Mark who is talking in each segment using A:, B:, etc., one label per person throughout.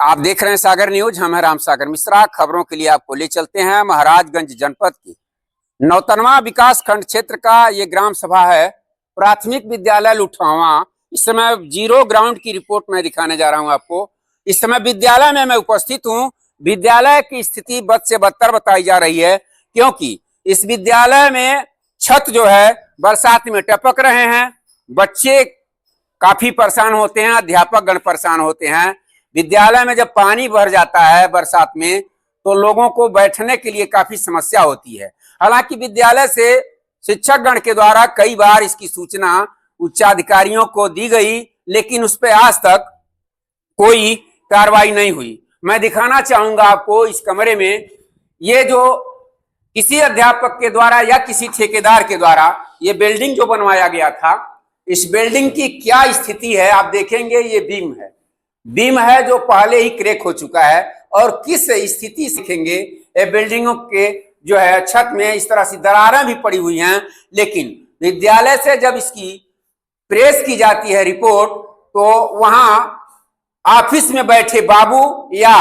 A: आप देख रहे हैं सागर न्यूज। हम हैं राम सागर मिश्रा। खबरों के लिए आपको ले चलते हैं महाराजगंज जनपद की नौतनवा विकास खंड क्षेत्र का ये ग्राम सभा है। प्राथमिक विद्यालय लुठावा। इस समय जीरो ग्राउंड की रिपोर्ट मैं दिखाने जा रहा हूं आपको। इस समय विद्यालय में मैं उपस्थित हूं। विद्यालय की स्थिति बद से बदतर बताई जा रही है, क्योंकि इस विद्यालय में छत जो है बरसात में टपक रहे हैं। बच्चे काफी परेशान होते हैं, अध्यापक गण परेशान होते हैं। विद्यालय में जब पानी भर जाता है बरसात में तो लोगों को बैठने के लिए काफी समस्या होती है। हालांकि विद्यालय से शिक्षक गण के द्वारा कई बार इसकी सूचना उच्चाधिकारियों को दी गई, लेकिन उस पर आज तक कोई कार्रवाई नहीं हुई। मैं दिखाना चाहूंगा आपको इस कमरे में, ये जो किसी अध्यापक के द्वारा या किसी ठेकेदार के द्वारा ये बिल्डिंग जो बनवाया गया था, इस बिल्डिंग की क्या स्थिति है आप देखेंगे। ये बीम है जो पहले ही क्रैक हो चुका है, और किस स्थिति सीखेंगे ये बिल्डिंगों के जो है छत में इस तरह से दरारें भी पड़ी हुई हैं। लेकिन विद्यालय से जब इसकी प्रेस की जाती है रिपोर्ट, तो वहां ऑफिस में बैठे बाबू या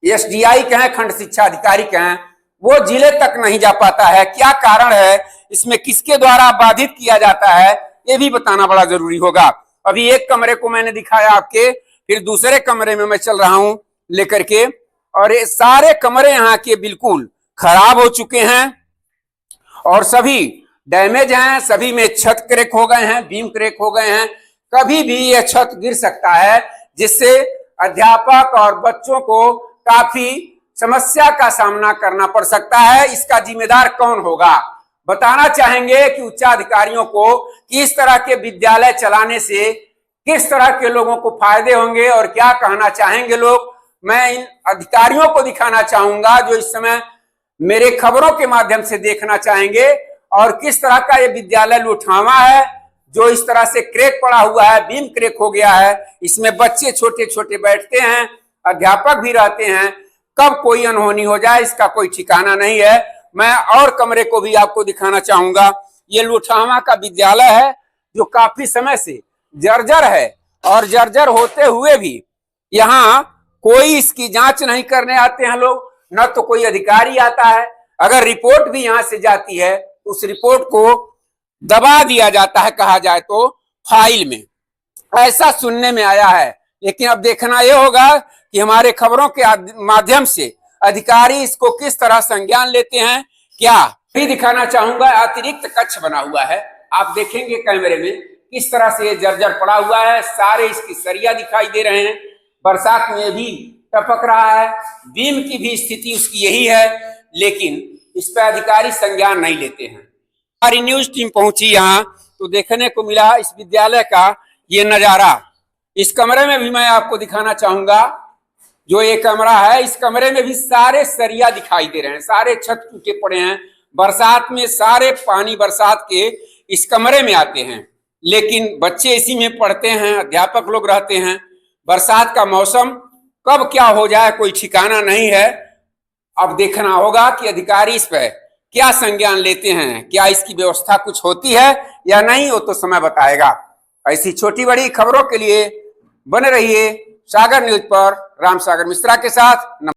A: एसडीआई कहें, खंड शिक्षा अधिकारी कहें, वो जिले तक नहीं जा पाता है। क्या कारण है इसमें, किसके द्वारा बाधित किया जाता है, ये भी बताना बड़ा जरूरी होगा। अभी एक कमरे को मैंने दिखाया आपके, फिर दूसरे कमरे में मैं चल रहा हूं लेकर के, और ये सारे कमरे यहाँ के बिल्कुल खराब हो चुके हैं और सभी डैमेज हैं। सभी में छत क्रैक हो गए हैं, बीम क्रैक हो गए हैं। कभी भी यह छत गिर सकता है, जिससे अध्यापक और बच्चों को काफी समस्या का सामना करना पड़ सकता है। इसका जिम्मेदार कौन होगा, बताना चाहेंगे कि उच्चाधिकारियों को कि इस तरह के विद्यालय चलाने से किस तरह के लोगों को फायदे होंगे और क्या कहना चाहेंगे लोग। मैं इन अधिकारियों को दिखाना चाहूंगा जो इस समय मेरे खबरों के माध्यम से देखना चाहेंगे, और किस तरह का ये विद्यालय लुठावा है जो इस तरह से क्रैक पड़ा हुआ है, बीम क्रैक हो गया है। इसमें बच्चे छोटे छोटे बैठते हैं, अध्यापक भी रहते हैं। कब कोई अनहोनी हो जाए इसका कोई ठिकाना नहीं है। मैं और कमरे को भी आपको दिखाना चाहूंगा। ये लुठावा का विद्यालय है जो काफी समय से जर्जर है, और जर्जर होते हुए भी यहाँ कोई इसकी जांच नहीं करने आते हैं लोग, न तो कोई अधिकारी आता है। अगर रिपोर्ट भी यहाँ से जाती है उस रिपोर्ट को दबा दिया जाता है, कहा जाए तो फाइल में, ऐसा सुनने में आया है। लेकिन अब देखना यह होगा कि हमारे खबरों के माध्यम से अधिकारी इसको किस तरह संज्ञान लेते हैं। क्या भी दिखाना चाहूंगा। अतिरिक्त कक्ष बना हुआ है, आप देखेंगे कैमरे में किस तरह से ये जर्जर पड़ा हुआ है। सारे इसकी सरिया दिखाई दे रहे हैं, बरसात में भी टपक रहा है। बीम की भी स्थिति उसकी यही है, लेकिन इस पर अधिकारी संज्ञान नहीं लेते हैं। हमारी न्यूज टीम पहुंची यहाँ तो देखने को मिला इस विद्यालय का ये नजारा। इस कमरे में भी मैं आपको दिखाना चाहूंगा। जो ये कमरा है, इस कमरे में भी सारे सरिया दिखाई दे रहे हैं, सारे छत टूटे पड़े हैं। बरसात में सारे पानी बरसात के इस कमरे में आते हैं, लेकिन बच्चे इसी में पढ़ते हैं, अध्यापक लोग रहते हैं। बरसात का मौसम कब क्या हो जाए कोई ठिकाना नहीं है। अब देखना होगा कि अधिकारी इस पर क्या संज्ञान लेते हैं, क्या इसकी व्यवस्था कुछ होती है या नहीं, वो तो समय बताएगा। ऐसी छोटी बड़ी खबरों के लिए बने रहिए सागर न्यूज पर राम सागर मिश्रा के साथ।